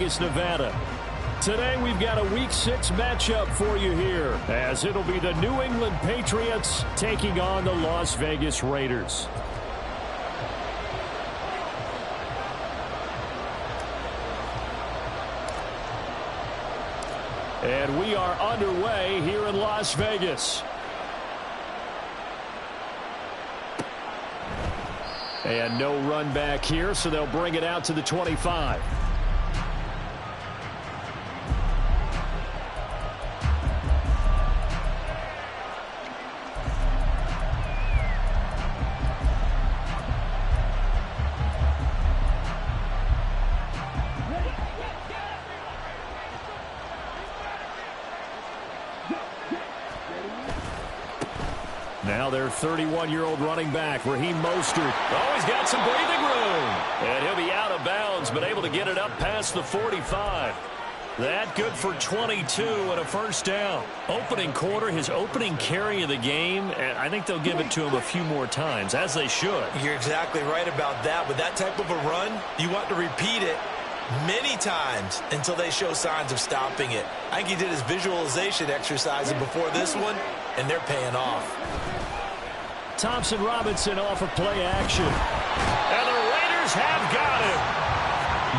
Vegas, Nevada. Today we've got a Week 6 matchup for you here, as it'll be the New England Patriots taking on the Las Vegas Raiders. And we are underway here in Las Vegas. And no run back here, so they'll bring it out to the 25. Now their 31-year-old running back, Raheem Mostert. Oh, he's got some breathing room. And he'll be out of bounds, but able to get it up past the 45. That good for 22 and a first down. Opening quarter, his opening carry of the game, and I think they'll give it to him a few more times, as they should. You're exactly right about that. With that type of a run, you want to repeat it many times until they show signs of stopping it. I think he did his visualization exercises before this one, and they're paying off. Thompson Robinson off of play action. And the Raiders have got him.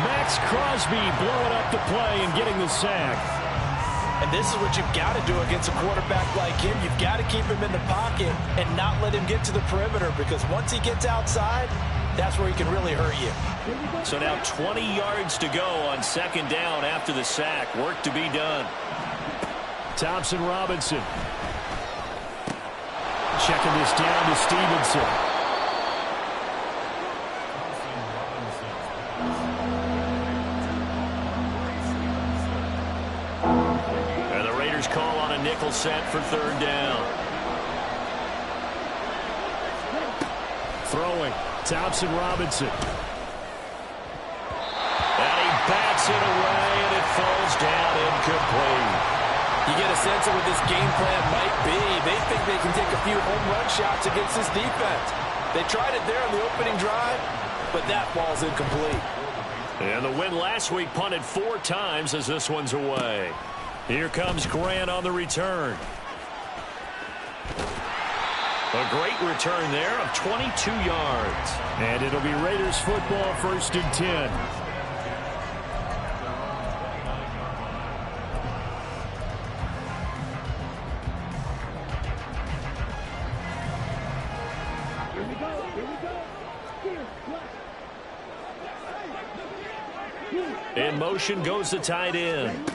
Max Crosby blowing up the play and getting the sack. And this is what you've got to do against a quarterback like him. You've got to keep him in the pocket and not let him get to the perimeter, because once he gets outside, that's where he can really hurt you. So now 20 yards to go on second down after the sack. Work to be done. Thompson Robinson. Checking this down to Stevenson. And the Raiders call on a nickel set for third down. Throwing. Thompson Robinson. And he bats it away, and it falls down incomplete. You get a sense of what this game plan might be. They think they can take a few home run shots against this defense. They tried it there on the opening drive, but that ball's incomplete. And the win last week punted 4 times as this one's away. Here comes Grant on the return. A great return there of 22 yards. And it'll be Raiders football, 1st and 10. In motion goes the tight end.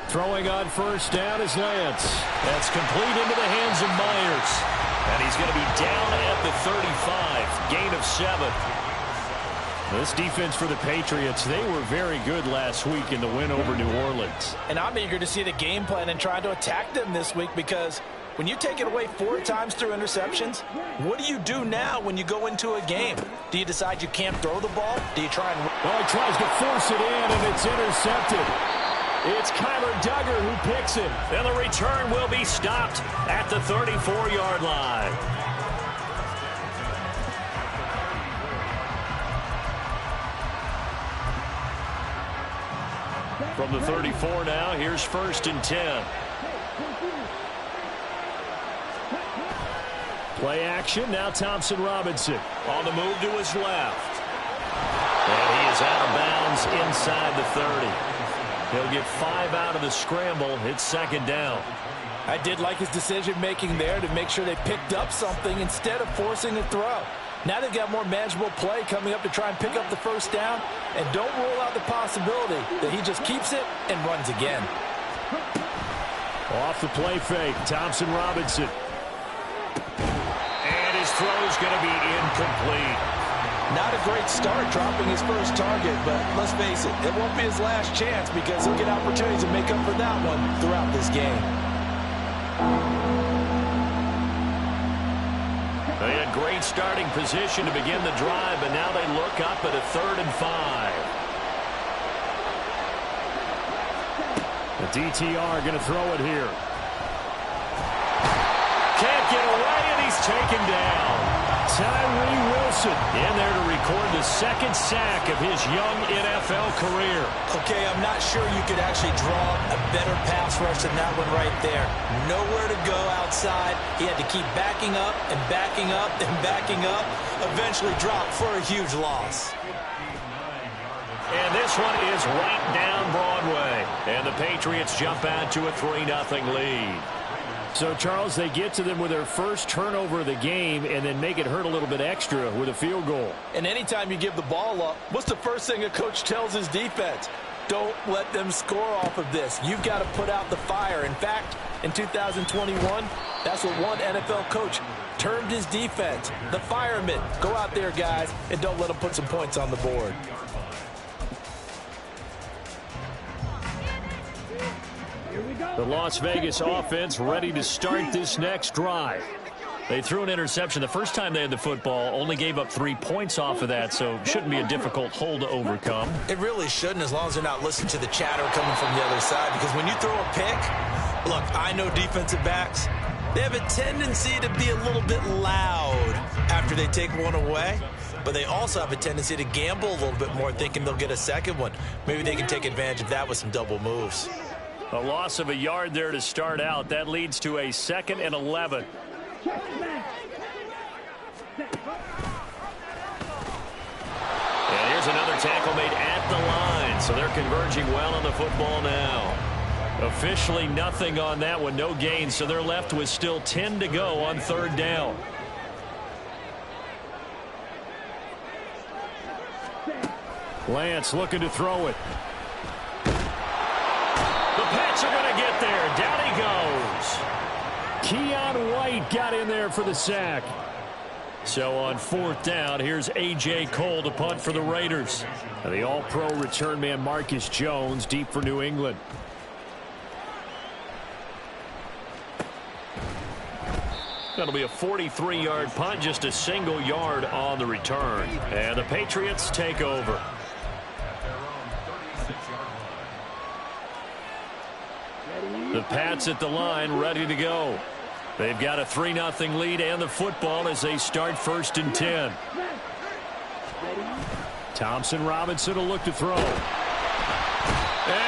Throwing on first down is Lance. That's complete into the hands of Myers. And he's going to be down at the 35. Gain of 7. This defense for the Patriots, they were very good last week in the win over New Orleans. And I'm eager to see the game plan and try to attack them this week, because when you take it away 4 times through interceptions, what do you do now when you go into a game? Do you decide you can't throw the ball? Do you try and... Well, he tries to force it in, and it's intercepted. It's Kyler Duggar who picks it. And the return will be stopped at the 34-yard line. From the 34 now, here's 1st and 10. Play action, now Thompson Robinson. On the move to his left. And he is out of bounds inside the 30. He'll get 5 out of the scramble. It's 2nd down. I did like his decision-making there to make sure they picked up something instead of forcing a throw. Now they've got more manageable play coming up to try and pick up the first down. And don't rule out the possibility that he just keeps it and runs again. Off the play fake, Thompson Robinson. And his throw's going to be incomplete. Not a great start dropping his first target, but let's face it, it won't be his last chance, because he'll get opportunities to make up for that one throughout this game. They had great starting position to begin the drive, but now they look up at a 3rd and 5. The DTR going to throw it here. Can't get away, and he's taken down. Tyree Wilson in there to record the second sack of his young NFL career. Okay, I'm not sure you could actually draw a better pass rush than that one right there. Nowhere to go outside. He had to keep backing up and backing up and backing up. Eventually dropped for a huge loss. And this one is right down Broadway. And the Patriots jump out to a 3-0 lead. So, Charles, they get to them with their first turnover of the game and then make it hurt a little bit extra with a field goal. And anytime you give the ball up, what's the first thing a coach tells his defense? Don't let them score off of this. You've got to put out the fire. In fact, in 2021, that's what one NFL coach termed his defense. The firemen. Go out there, guys, and don't let them put some points on the board. The Las Vegas offense ready to start this next drive. They threw an interception the first time they had the football, only gave up 3 points off of that, so shouldn't be a difficult hole to overcome. It really shouldn't, as long as they're not listening to the chatter coming from the other side, because when you throw a pick, look, I know defensive backs, they have a tendency to be a little bit loud after they take one away, but they also have a tendency to gamble a little bit more, thinking they'll get a second one. Maybe they can take advantage of that with some double moves. A loss of a yard there to start out. That leads to a 2nd and 11. And here's another tackle made at the line. So they're converging well on the football now. Officially nothing on that one. No gain. So they're left with still 10 to go on 3rd down. Lance looking to throw it. Pats are going to get there. Down he goes. Keon White got in there for the sack. So on 4th down, here's A.J. Cole to punt for the Raiders. And the all-pro return man Marcus Jones deep for New England. That'll be a 43-yard punt, just a single yard on the return. And the Patriots take over. The Pats at the line, ready to go. They've got a 3-0 lead and the football as they start 1st and 10. Thompson Robinson will look to throw. And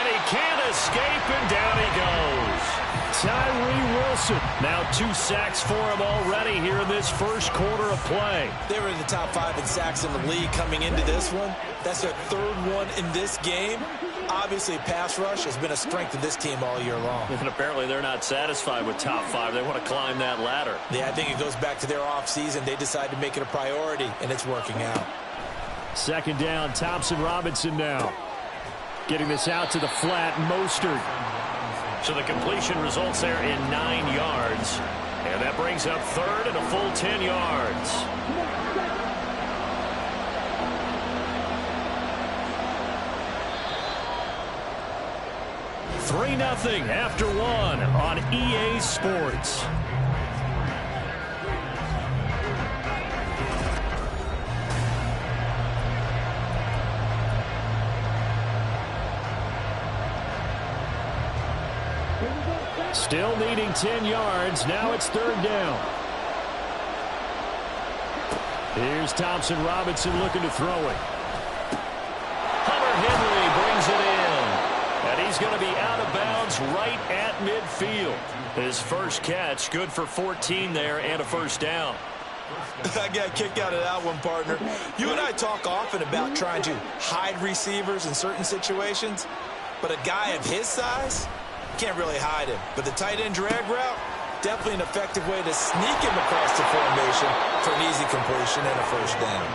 he can't escape, and down he goes. Tyree Wilson. Now 2 sacks for him already here in this first quarter of play. They were in the top 5 in sacks in the league coming into this one. That's their 3rd one in this game. Obviously, pass rush has been a strength of this team all year long. And apparently they're not satisfied with top 5. They want to climb that ladder. Yeah, I think it goes back to their offseason. They decided to make it a priority, and it's working out. 2nd down, Thompson Robinson now. Getting this out to the flat, Mostert. So the completion results there in 9 yards. And that brings up 3rd and a full 10 yards. $3-0 after 1 on EA Sports. Still needing 10 yards. Now it's 3rd down. Here's Thompson Robinson looking to throw it. Hunter Henry brings it in. And he's going to be out of bounds right at midfield. His first catch, good for 14 there and a 1st down. I got a kick out of that one, partner. You and I talk often about trying to hide receivers in certain situations, but a guy of his size can't really hide him. But the tight end drag route, definitely an effective way to sneak him across the formation for an easy completion and a 1st down.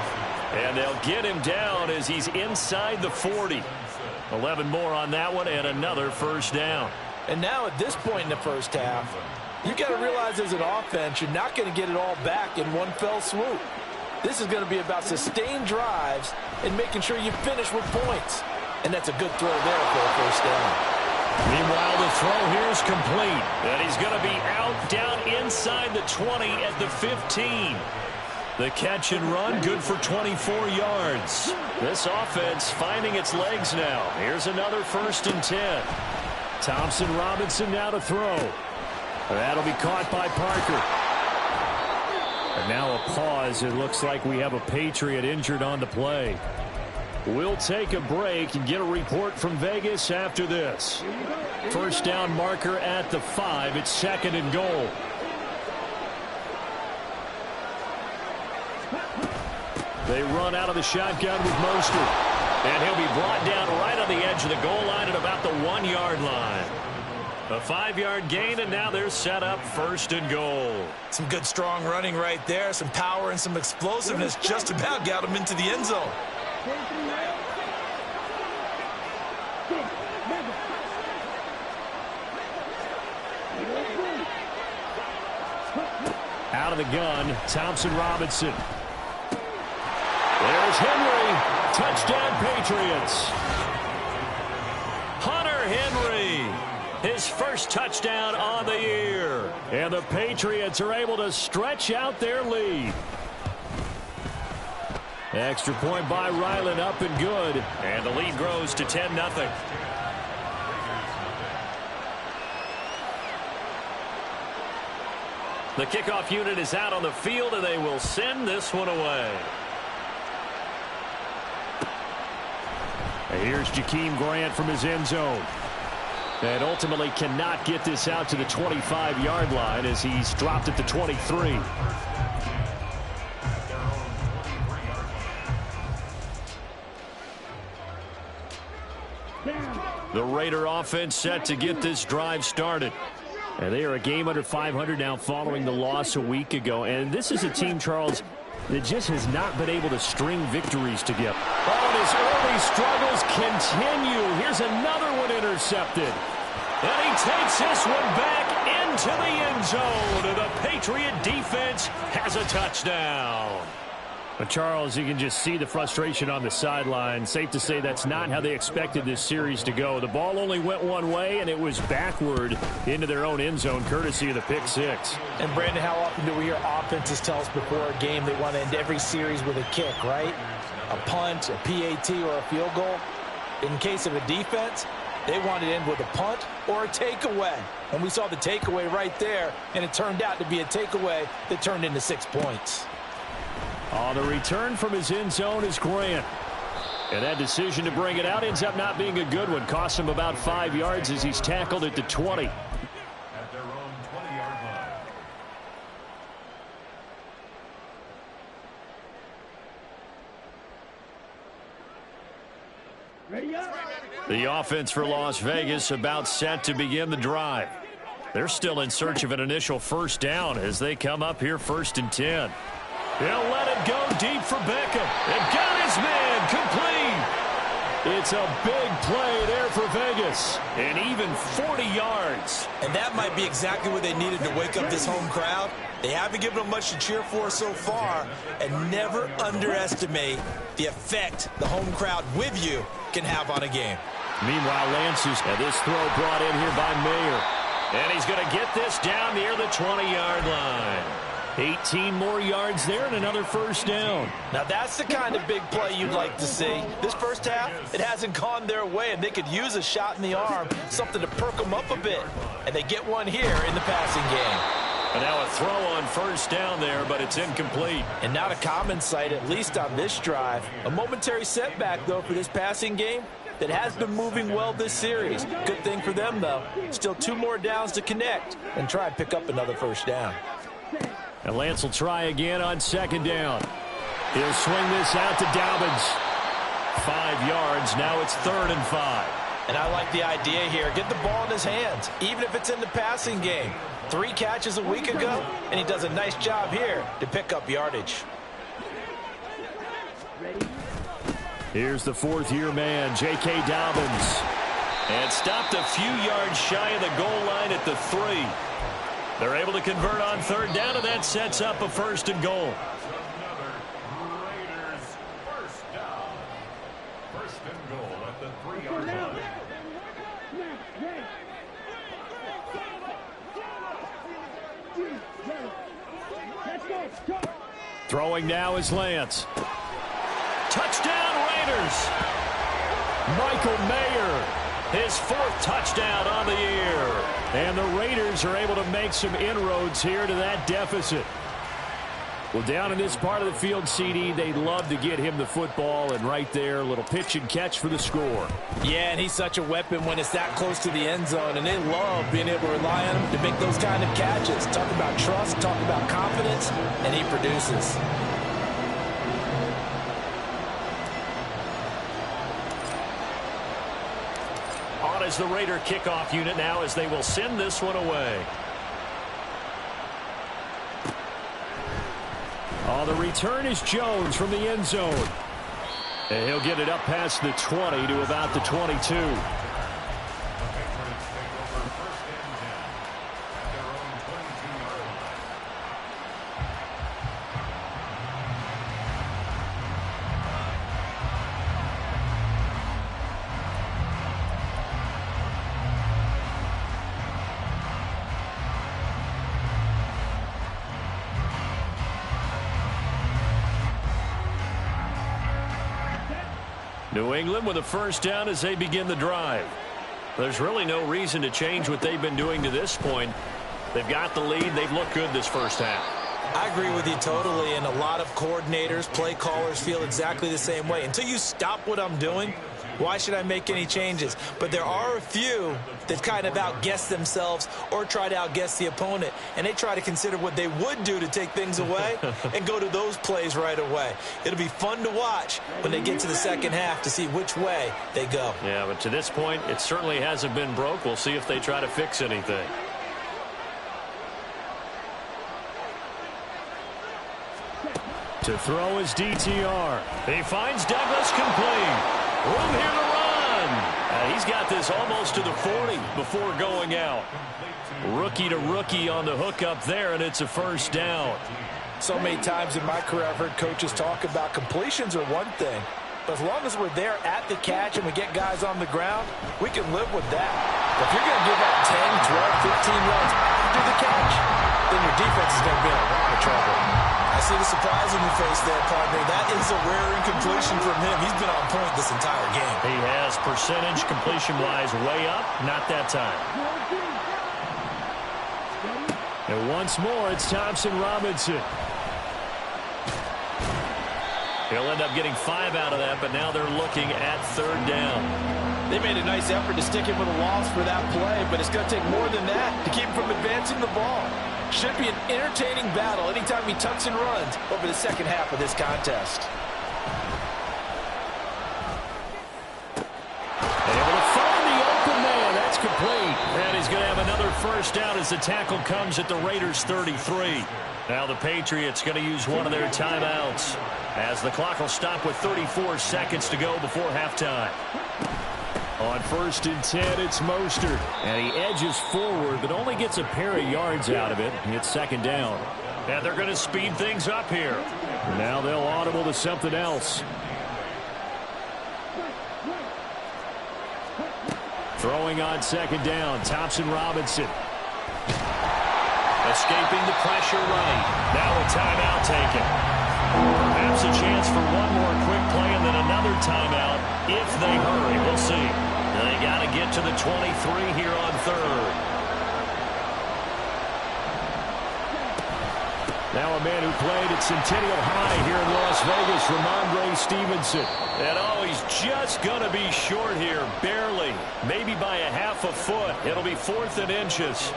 And they'll get him down as he's inside the 40. 11 more on that one and another 1st down. And now at this point in the first half, you got to realize as an offense, you're not going to get it all back in one fell swoop. This is going to be about sustained drives and making sure you finish with points. And that's a good throw there for a 1st down. Meanwhile, the throw here is complete. And he's going to be out down inside the 20 at the 15. The catch and run, good for 24 yards. This offense finding its legs now. Here's another 1st and 10. Thompson Robinson now to throw. That'll be caught by Parker. And now a pause. It looks like we have a Patriot injured on the play. We'll take a break and get a report from Vegas after this. First down marker at the 5. It's 2nd and goal. They run out of the shotgun with Mostert. And he'll be brought down right on the edge of the goal line at about the 1-yard line. A 5-yard gain, and now they're set up 1st and goal. Some good strong running right there. Some power and some explosiveness just about got him into the end zone. Out of the gun, Thompson Robinson. There's Henry. Touchdown, Patriots. Hunter Henry. His first touchdown on the year. And the Patriots are able to stretch out their lead. Extra point by Ryland, up and good. And the lead grows to 10-0. The kickoff unit is out on the field, and they will send this one away. And here's Jakeem Grant from his end zone. And ultimately cannot get this out to the 25-yard line as he's dropped at the 23. The Raider offense set to get this drive started. And they are a game under 500 now following the loss a week ago. And this is a team, Charles, that just has not been able to string victories together. Oh, and his early struggles continue. Here's another one intercepted. And he takes this one back into the end zone. And the Patriot defense has a touchdown. But Charles, you can just see the frustration on the sideline. Safe to say that's not how they expected this series to go. The ball only went one way, and it was backward into their own end zone, courtesy of the pick six. And, Brandon, how often do we hear offenses tell us before a game they want to end every series with a kick, right? A punt, a PAT, or a field goal. In case of a defense, they want to end with a punt or a takeaway. And we saw the takeaway right there, and it turned out to be a takeaway that turned into 6 points. On the return from his end zone is Grant. And that decision to bring it out ends up not being a good one. Costs him about 5 yards as he's tackled at the 20. At their own 20-yard line. The offense for Las Vegas about set to begin the drive. They're still in search of an initial first down as they come up here 1st and 10. He'll let it go deep for Beckham. And got his man complete. It's a big play there for Vegas. And even 40 yards. And that might be exactly what they needed to wake up this home crowd. They haven't given them much to cheer for so far. And never underestimate the effect the home crowd with you can have on a game. Meanwhile, Lance's this throw brought in here by Mayer. And he's going to get this down near the 20-yard line. 18 more yards there and another first down. Now that's the kind of big play you'd like to see. This first half, it hasn't gone their way, and they could use a shot in the arm, something to perk them up a bit. And they get one here in the passing game. And now a throw on first down there, but it's incomplete. And not a common sight, at least on this drive. A momentary setback, though, for this passing game that has been moving well this series. Good thing for them, though. Still 2 more downs to connect and try and pick up another first down. And Lance will try again on 2nd down. He'll swing this out to Dobbins. 5 yards. Now it's 3rd and 5. And I like the idea here. Get the ball in his hands, even if it's in the passing game. 3 catches a week ago, and he does a nice job here to pick up yardage. Here's the 4th-year man, J.K. Dobbins. And stopped a few yards shy of the goal line at the 3. They're able to convert on 3rd down, and that sets up a 1st and goal. Another Raiders first down. 1st and goal at the 3-yard line. Throwing now is Lance. Touchdown, Raiders. Michael Mayer, his 4th touchdown on the year. And the Raiders are able to make some inroads here to that deficit. Well, down in this part of the field, CD, they'd love to get him the football, and right there, a little pitch and catch for the score. Yeah, and he's such a weapon when it's that close to the end zone, and they love being able to rely on him to make those kind of catches. Talk about trust, talk about confidence, and he produces. On is the Raider kickoff unit now as they will send this one away. Oh, the return is Jones from the end zone. And he'll get it up past the 20 to about the 22. New England with a first down as they begin the drive. There's really no reason to change what they've been doing to this point. They've got the lead. They've looked good this first half. I agree with you totally, and a lot of coordinators, play callers feel exactly the same way. Until you stop what I'm doing, why should I make any changes? But there are a few that kind of outguess themselves or try to outguess the opponent, and they try to consider what they would do to take things away and go to those plays right away. It'll be fun to watch when they get to the second half to see which way they go. Yeah, but to this point, it certainly hasn't been broke. We'll see if they try to fix anything. To throw is DTR. He finds Douglas complete. Room here to run. He's got this almost to the 40 before going out. Rookie to rookie on the hookup there, and it's a first down. So many times in my career I've heard coaches talk about completions are one thing. But as long as we're there at the catch and we get guys on the ground, we can live with that. But if you're going to give up 10, 12, 15 yards after the catch, then your defense is going to be in a lot of trouble. I see the surprise in your face there, partner. That is a rare incompletion from him. He's been on point this entire game. He has percentage completion-wise way up. Not that time. And once more, it's Thompson Robinson. He'll end up getting 5 out of that, but now they're looking at third down. They made a nice effort to stick him with a loss for that play, but it's going to take more than that to keep him from advancing the ball. Should be an entertaining battle anytime he tucks and runs over the second half of this contest. Able to find the open man. That's complete. And he's going to have another first down as the tackle comes at the Raiders' 33. Now the Patriots going to use one of their timeouts as the clock will stop with 34 seconds to go before halftime. On 1st and 10, it's Mostert. And he edges forward, but only gets a pair of yards out of it. It's second down. And they're going to speed things up here. Now they'll audible to something else. Throwing on second down, Thompson Robinson. Escaping the pressure right. Now a timeout taken. Perhaps a chance for one more quick play and then another timeout if they hurry. We'll see. They got to get to the 23 here on third. Now a man who played at Centennial High here in Las Vegas, Ramondre Stevenson. And oh, he's just going to be short here, barely. Maybe by a half a foot. It'll be 4th and inches.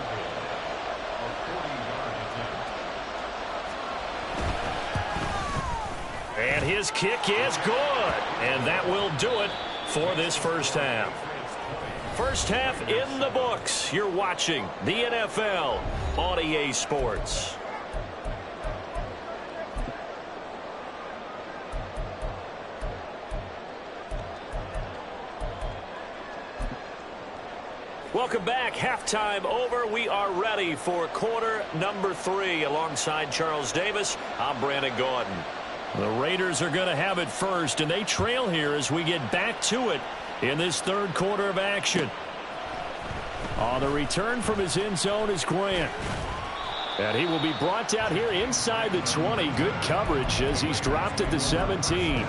And his kick is good. And that will do it for this first half. First half in the books. You're watching the NFL on EA Sports. Welcome back. Halftime over. We are ready for quarter number 3. Alongside Charles Davis, I'm Brandon Gordon. The Raiders are going to have it first, and they trail here as we get back to it in this third quarter of action. On the return from his end zone is Grant. And he will be brought down here inside the 20. Good coverage as he's dropped at the 17.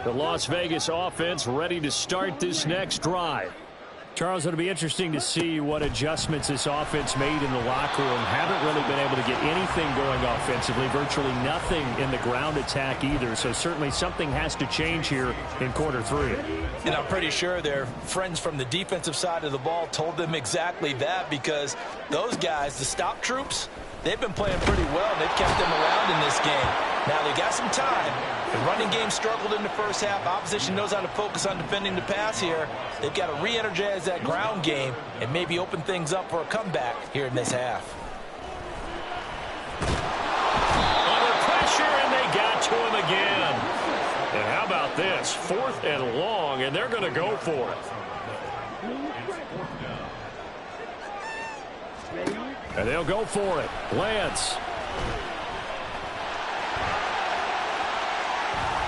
The Las Vegas offense ready to start this next drive. Charles, it'll be interesting to see what adjustments this offense made in the locker room. Haven't really been able to get anything going offensively, virtually nothing in the ground attack either. So certainly something has to change here in quarter 3. And I'm pretty sure their friends from the defensive side of the ball told them exactly that, because those guys, the stop troops, they've been playing pretty well. They've kept them around in this game. Now they got some time. The running game struggled in the first half. Opposition knows how to focus on defending the pass here. They've got to re-energize that ground game and maybe open things up for a comeback here in this half. Under pressure, and they got to him again. And how about this? 4th and long, and they're going to go for it. And they'll go for it. Lance.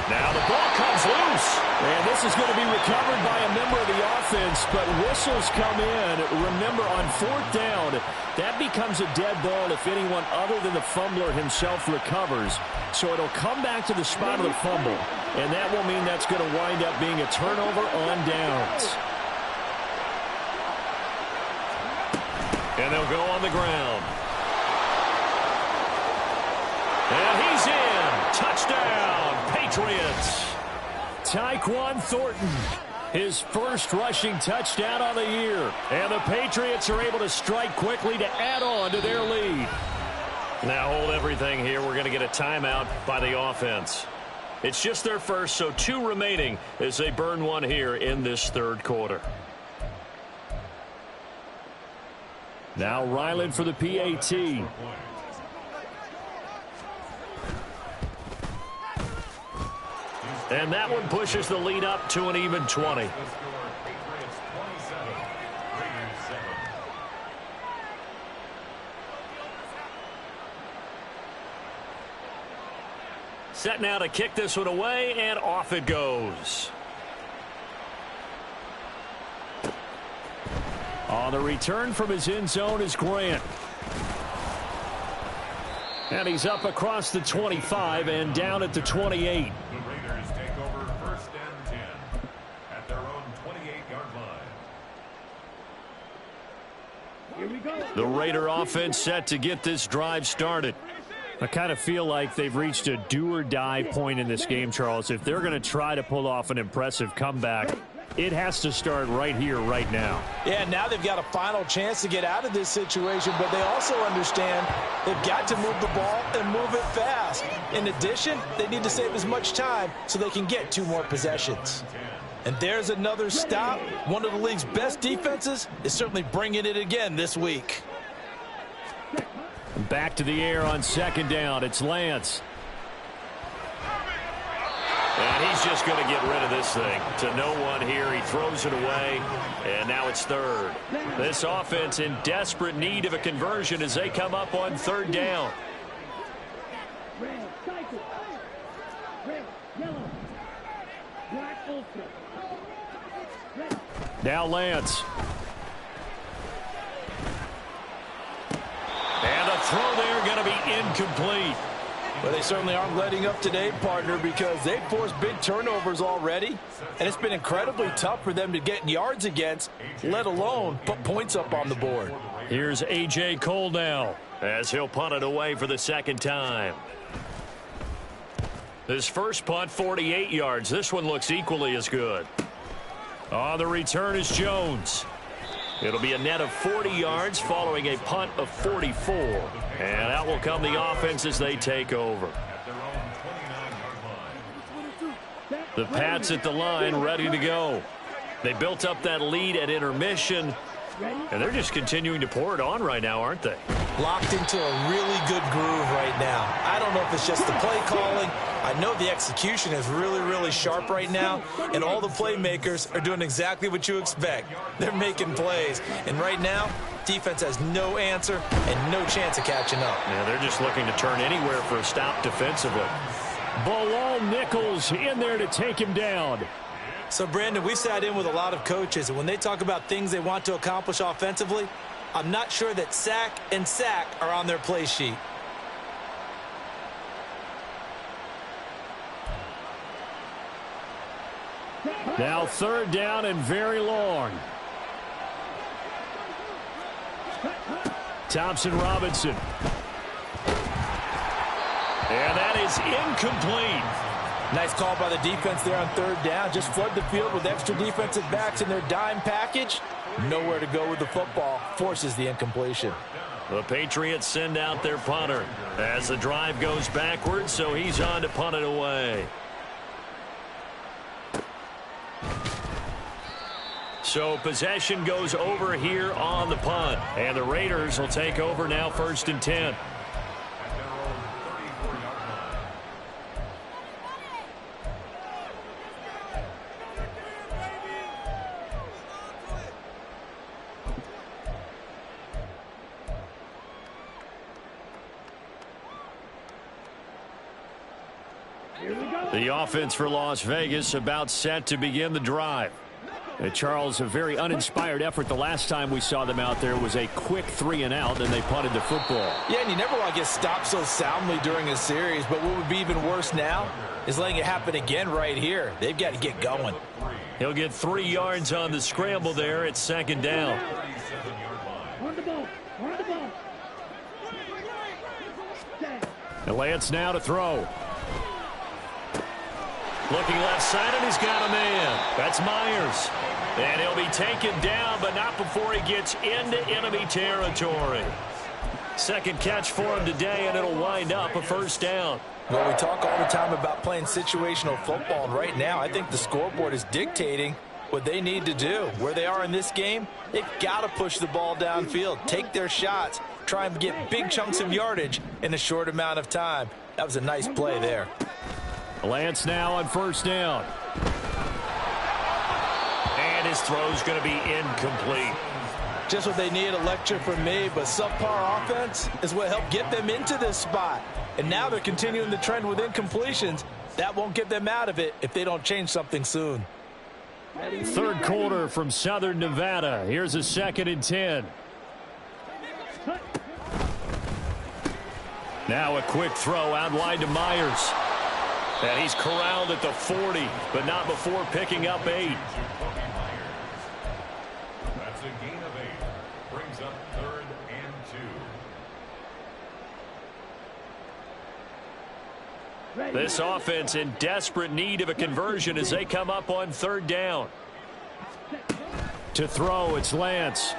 Now the ball comes loose. And this is going to be recovered by a member of the offense, but whistles come in. Remember, on 4th down, that becomes a dead ball if anyone other than the fumbler himself recovers. So it'll come back to the spot of the fumble, and that will mean that's going to wind up being a turnover on downs. And they'll go on the ground. And he's in. Touchdown, Patriots. Tyquan Thornton, his first rushing touchdown on the year. And the Patriots are able to strike quickly to add on to their lead. Now hold everything here. We're going to get a timeout by the offense. It's just their first, so 2 remaining as they burn one here in this 3rd quarter. Now Ryland for the PAT. And that one pushes the lead up to an even 20. Set now to kick this one away, and off it goes. On the return from his end zone is Grant. And he's up across the 25 and down at the 28. The Raider offense set to get this drive started. I kind of feel like they've reached a do-or-die point in this game, Charles. If they're going to try to pull off an impressive comeback, it has to start right here, right now. Yeah, now they've got a final chance to get out of this situation, but they also understand they've got to move the ball and move it fast. In addition, they need to save as much time so they can get 2 more possessions. And there's another stop. One of the league's best defenses is certainly bringing it again this week. Back to the air on 2nd down. It's Lance. And he's just going to get rid of this thing. To no one here. He throws it away. And now it's 3rd. This offense in desperate need of a conversion as they come up on 3rd down. Red, cycle. Red, yellow. Black, ultra. Now Lance. And the throw there going to be incomplete. Well, they certainly aren't letting up today, partner, because they've forced big turnovers already. And it's been incredibly tough for them to get yards against, let alone put points up on the board. Here's A.J. Cole now as he'll punt it away for the 2nd time. His first punt, 48 yards. This one looks equally as good. On the return is Jones. It'll be a net of 40 yards following a punt of 44. And out will come the offense as they take over. The Pats at the line ready to go. They built up that lead at intermission, and they're just continuing to pour it on right now, aren't they? Locked into a really good groove right now. I don't know if it's just the play calling. I know the execution is really, really sharp right now, and all the playmakers are doing exactly what you expect. They're making plays, and right now, defense has no answer and no chance of catching up. Yeah, they're just looking to turn anywhere for a stop defensively. Bilal Nichols in there to take him down. So, Brandon, we've sat in with a lot of coaches, and when they talk about things they want to accomplish offensively, I'm not sure that sack and sack are on their play sheet. Now 3rd down and very long. Thompson Robinson. And that is incomplete. Nice call by the defense there on third down. Just flood the field with extra defensive backs in their dime package. Nowhere to go with the football. Forces the incompletion. The Patriots send out their punter as the drive goes backwards, so he's on to punt it away. So possession goes over here on the punt, and the Raiders will take over now, 1st and 10. The offense for Las Vegas about set to begin the drive. Charles, a very uninspired effort. The last time we saw them out there was a quick 3-and-out, and they punted the football. Yeah, and you never want to get stopped so soundly during a series, but what would be even worse now is letting it happen again right here. They've got to get going. He'll get 3 yards on the scramble there at 2nd down. On the ball. On the ball. And Lance now to throw. Looking left side, and he's got a man. That's Myers. And he'll be taken down, but not before he gets into enemy territory. Second catch for him today, and it'll wind up a 1st down. Well, we talk all the time about playing situational football, and right now I think the scoreboard is dictating what they need to do. Where they are in this game, they've got to push the ball downfield, take their shots, try and get big chunks of yardage in a short amount of time. That was a nice play there. Lance now on 1st down. And his throw's going to be incomplete. Just what they need, a lecture from me, but subpar offense is what helped get them into this spot. And now they're continuing the trend with incompletions. That won't get them out of it if they don't change something soon. 3rd quarter from Southern Nevada. Here's a 2nd and 10. Now a quick throw out wide to Myers. And he's corralled at the 40, but not before picking up 8. That's a gain of 8. Brings up 3rd and 2. This offense in desperate need of a conversion as they come up on 3rd down. To throw, it's Lance.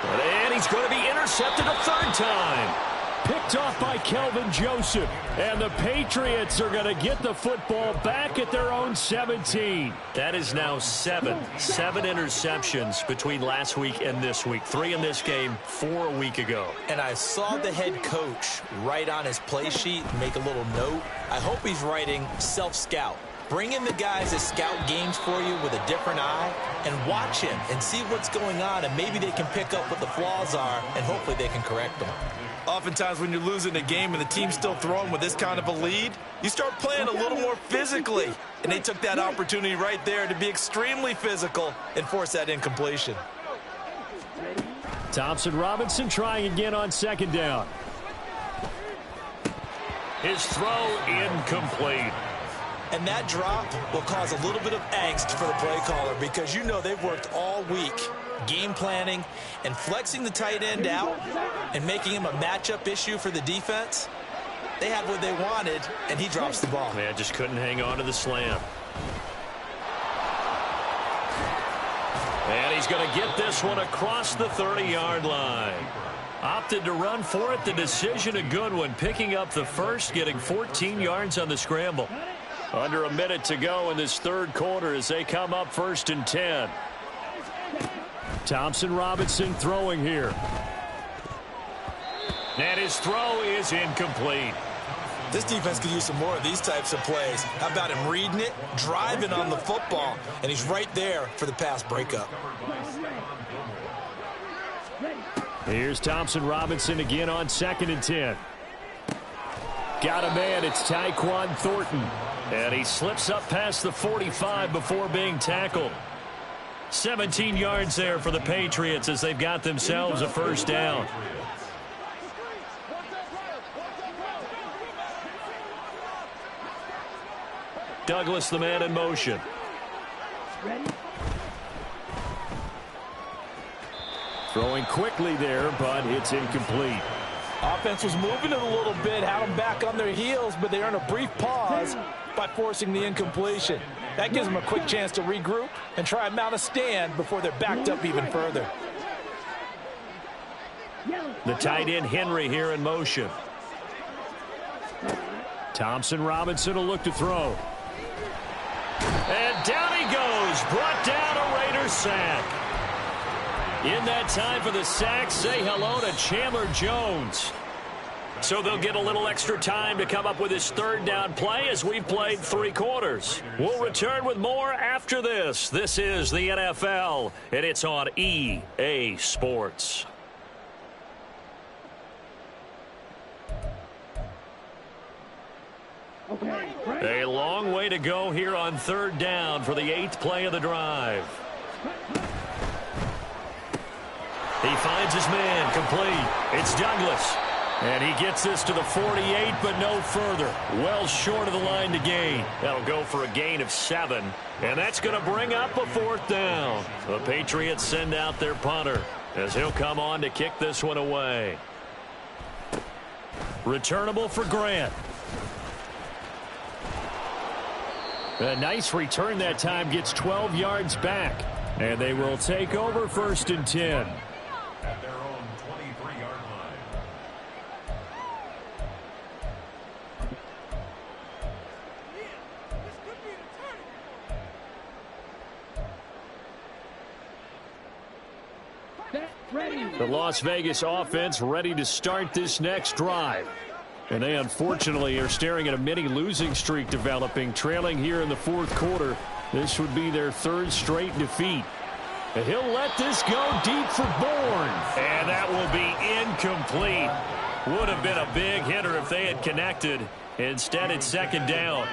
And he's going to be intercepted a 3rd time. Picked off by Kelvin Joseph. And the Patriots are going to get the football back at their own 17. That is now 7 interceptions between last week and this week. 3 in this game, 4 a week ago. And I saw the head coach write on his play sheet, make a little note. I hope he's writing self-scout. Bring in the guys that scout games for you with a different eye and watch him and see what's going on, and maybe they can pick up what the flaws are, and hopefully they can correct them. Oftentimes when you're losing a game and the team's still throwing with this kind of a lead, you start playing a little more physically. And they took that opportunity right there to be extremely physical and force that incompletion. Thompson Robinson trying again on 2nd down. His throw incomplete. And that drop will cause a little bit of angst for the play caller because you know they've worked all week game planning and flexing the tight end out and making him a matchup issue for the defense. They had what they wanted, and he drops the ball. Man, just couldn't hang on to the slam. And he's going to get this one across the 30-yard line. Opted to run for it. The decision a good one. Picking up the first, getting 14 yards on the scramble. Under a minute to go in this 3rd quarter as they come up 1st and 10. Thompson Robinson throwing here. And his throw is incomplete. This defense could use some more of these types of plays. How about him reading it, driving on the football, and he's right there for the pass breakup. Here's Thompson Robinson again on 2nd and 10. Got a man, it's Tyquan Thornton. And he slips up past the 45 before being tackled. 17 yards there for the Patriots as they've got themselves a 1st down. Douglas, the man in motion. Throwing quickly there, but it's incomplete. Offense was moving it a little bit, had them back on their heels, but they earned a brief pause by forcing the incompletion. That gives them a quick chance to regroup and try and mount a stand before they're backed up even further. The tight end Henry here in motion. Thompson Robinson will look to throw. And down he goes. Brought down a Raider sack. In that time for the sack, say hello to Chandler Jones. So they'll get a little extra time to come up with his third down play as we've played 3 quarters. We'll return with more after this. This is the NFL, and it's on EA Sports. A long way to go here on third down for the 8th play of the drive. He finds his man, complete. It's Douglas. And he gets this to the 48, but no further. Well short of the line to gain. That'll go for a gain of 7. And that's going to bring up a 4th down. The Patriots send out their punter as he'll come on to kick this one away. Returnable for Grant. A nice return that time, gets 12 yards back. And they will take over 1st and 10. At their own 23-yard line. The Las Vegas offense ready to start this next drive. And they unfortunately are staring at a mini losing streak developing, trailing here in the 4th quarter. This would be their 3rd straight defeat. And he'll let this go deep for Bourne. And that will be incomplete. Would have been a big hitter if they had connected. Instead, it's 2nd down.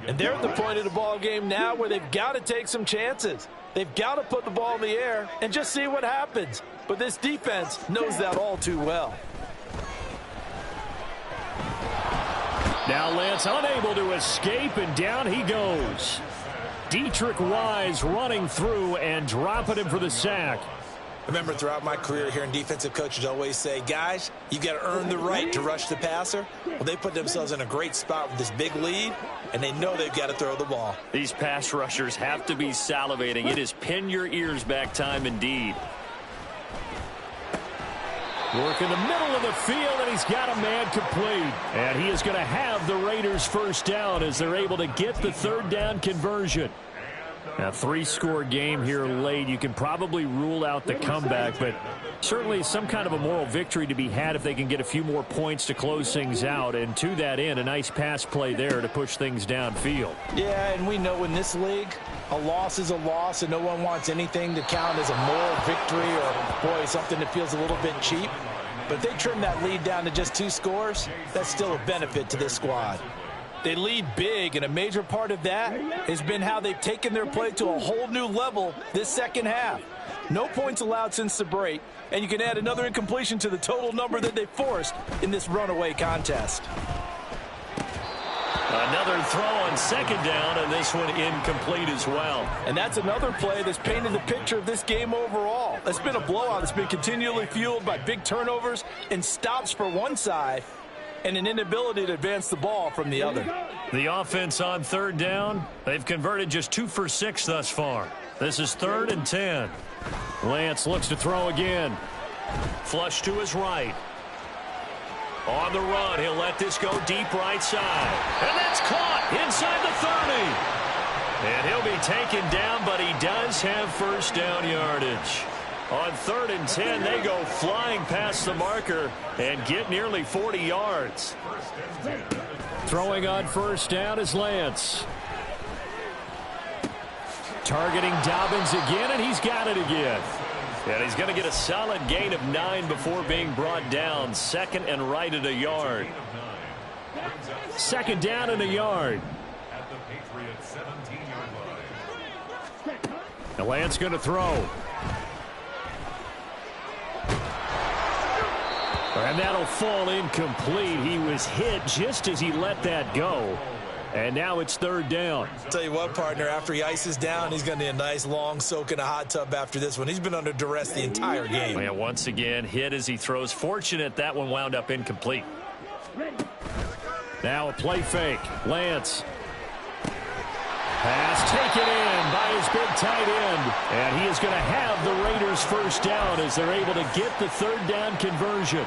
And they're at the point of the ball game now where they've got to take some chances. They've got to put the ball in the air and just see what happens. But this defense knows that all too well. Now Lance unable to escape, and down he goes. Dietrich Wise running through and dropping him for the sack. I remember throughout my career hearing defensive coaches always say, guys, you got to earn the right to rush the passer. Well, they put themselves in a great spot with this big lead, and they know they've got to throw the ball. These pass rushers have to be salivating. It is pin your ears back time indeed. Work in the middle of the field, and he's got a man complete. And he is going to have the Raiders' 1st down as they're able to get the 3rd down conversion. A 3-score game here late. You can probably rule out the comeback, but certainly some kind of a moral victory to be had if they can get a few more points to close things out. And to that end, a nice pass play there to push things downfield. Yeah, and we know in this league, a loss is a loss, and no one wants anything to count as a moral victory or, boy, something that feels a little bit cheap. But if they trim that lead down to just 2 scores, that's still a benefit to this squad. They lead big, and a major part of that has been how they've taken their play to a whole new level this 2nd half. No points allowed since the break, and you can add another incompletion to the total number that they forced in this runaway contest. Another throw on 2nd down, and this one incomplete as well. And that's another play that's painted the picture of this game overall. It's been a blowout that's been continually fueled by big turnovers and stops for one side and an inability to advance the ball from the other. The offense on 3rd down, they've converted just 2 for 6 thus far. This is 3rd and 10. Lance looks to throw again. Flush to his right. On the run, he'll let this go deep right side. And that's caught inside the 30. And he'll be taken down, but he does have 1st down yardage. On 3rd and 10, they go flying past the marker and get nearly 40 yards. Throwing on 1st down is Lance. Targeting Dobbins again, and he's got it again. And he's going to get a solid gain of 9 before being brought down. 2nd and right at a yard. 2nd down and a yard. At the Patriots' 17-yard line. Now Lance going to throw. And that'll fall incomplete. He was hit just as he let that go. And now it's third down. Tell you what, partner, after he ices down, he's going to need a nice long soak in a hot tub after this one. He's been under duress the entire game. Yeah, once again, hit as he throws. Fortunate that one wound up incomplete. Now a play fake. Lance. Pass taken in by his big tight end. And he is going to have the Raiders first down as they're able to get the third down conversion.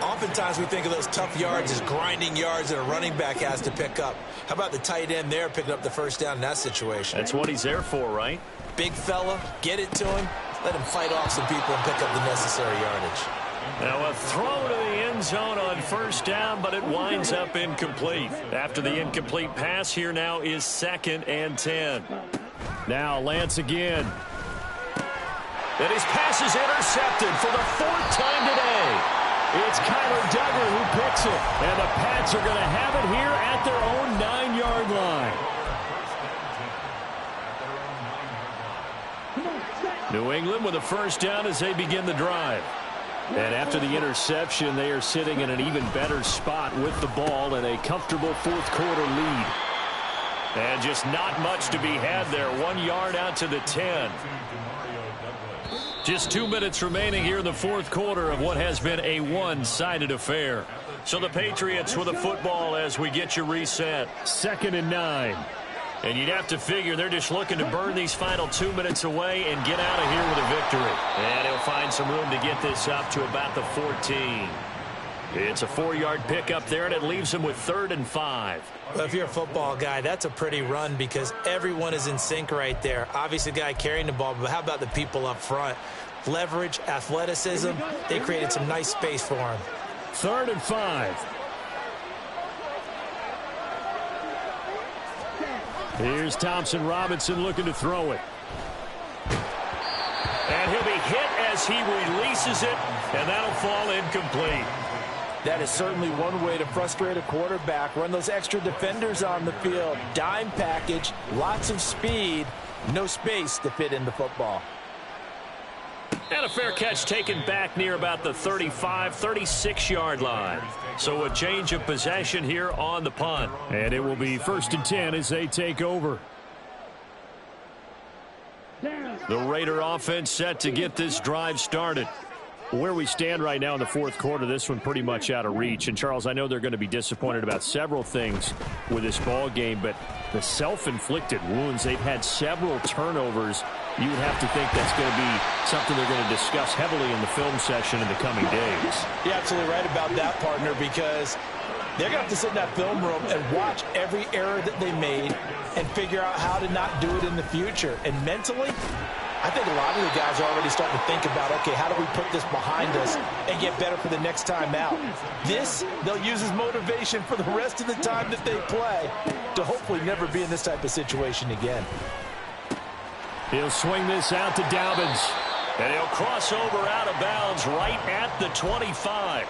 Oftentimes we think of those tough yards as grinding yards that a running back has to pick up. How about the tight end there picking up the first down in that situation? That's what he's there for, right? Big fella, get it to him, let him fight off some people and pick up the necessary yardage. Now a throw to the end zone on first down, but it winds up incomplete. After the incomplete pass, here now is 2nd and 10. Now Lance again. And his pass is intercepted for the 4th time today. It's Kyler Duggar who picks it. And the Pats are going to have it here at their own 9-yard line. New England with a first down as they begin the drive. And after the interception, they are sitting in an even better spot with the ball and a comfortable 4th quarter lead. And just not much to be had there. 1 yard out to the 10. Just 2 minutes remaining here in the 4th quarter of what has been a one-sided affair. So the Patriots with a football as we get you reset. 2nd and 9. And you'd have to figure they're just looking to burn these final 2 minutes away and get out of here with a victory. And he'll find some room to get this up to about the 14. It's a 4-yard pickup there, and it leaves him with 3rd and 5. Well, if you're a football guy, that's a pretty run because everyone is in sync right there. Obviously, the guy carrying the ball, but how about the people up front? Leverage, athleticism, they created some nice space for him. 3rd and 5. Here's Thompson Robinson looking to throw it. And he'll be hit as he releases it, and that'll fall incomplete. That is certainly one way to frustrate a quarterback. Run those extra defenders on the field. Dime package, lots of speed, no space to fit in the football. And a fair catch taken back near about the 35, 36-yard line. So a change of possession here on the punt. And it will be 1st and 10 as they take over. The Raider offense set to get this drive started. Where we stand right now in the 4th quarter, this one pretty much out of reach. And, Charles, I know they're going to be disappointed about several things with this ball game, but the self-inflicted wounds, they've had several turnovers. You would have to think that's going to be something they're going to discuss heavily in the film session in the coming days. You're absolutely right about that, partner, because they're going to have to sit in that film room and watch every error that they made and figure out how to not do it in the future. And mentally, I think a lot of the guys are already starting to think about, okay, how do we put this behind us and get better for the next time out? This, they'll use as motivation for the rest of the time that they play to hopefully never be in this type of situation again. He'll swing this out to Dobbins. And he'll cross over out of bounds right at the 25.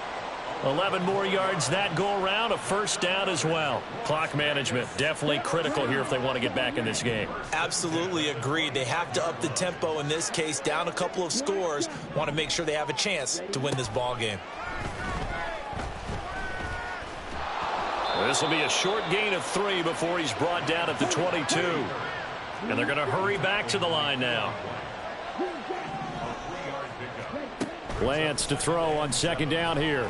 11 more yards that go around, a first down as well. Clock management definitely critical here if they want to get back in this game. Absolutely agreed. They have to up the tempo in this case, down a couple of scores, want to make sure they have a chance to win this ball game. This will be a short gain of 3 before he's brought down at the 22. And they're going to hurry back to the line now. Lance to throw on 2nd down here.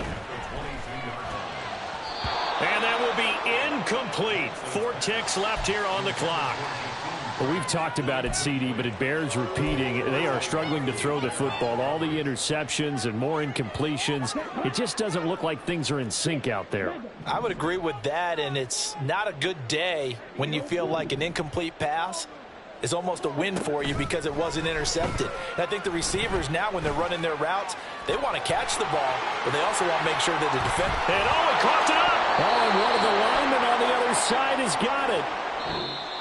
And that will be incomplete. 4 ticks left here on the clock. Well, we've talked about it, CD, but it bears repeating. They are struggling to throw the football. All the interceptions and more incompletions. It just doesn't look like things are in sync out there. I would agree with that, and it's not a good day when you feel like an incomplete pass is almost a win for you because it wasn't intercepted. And I think the receivers now, when they're running their routes, they want to catch the ball, but they also want to make sure that the defense. And he coughed it up. Oh, and one of the linemen on the other side has got it.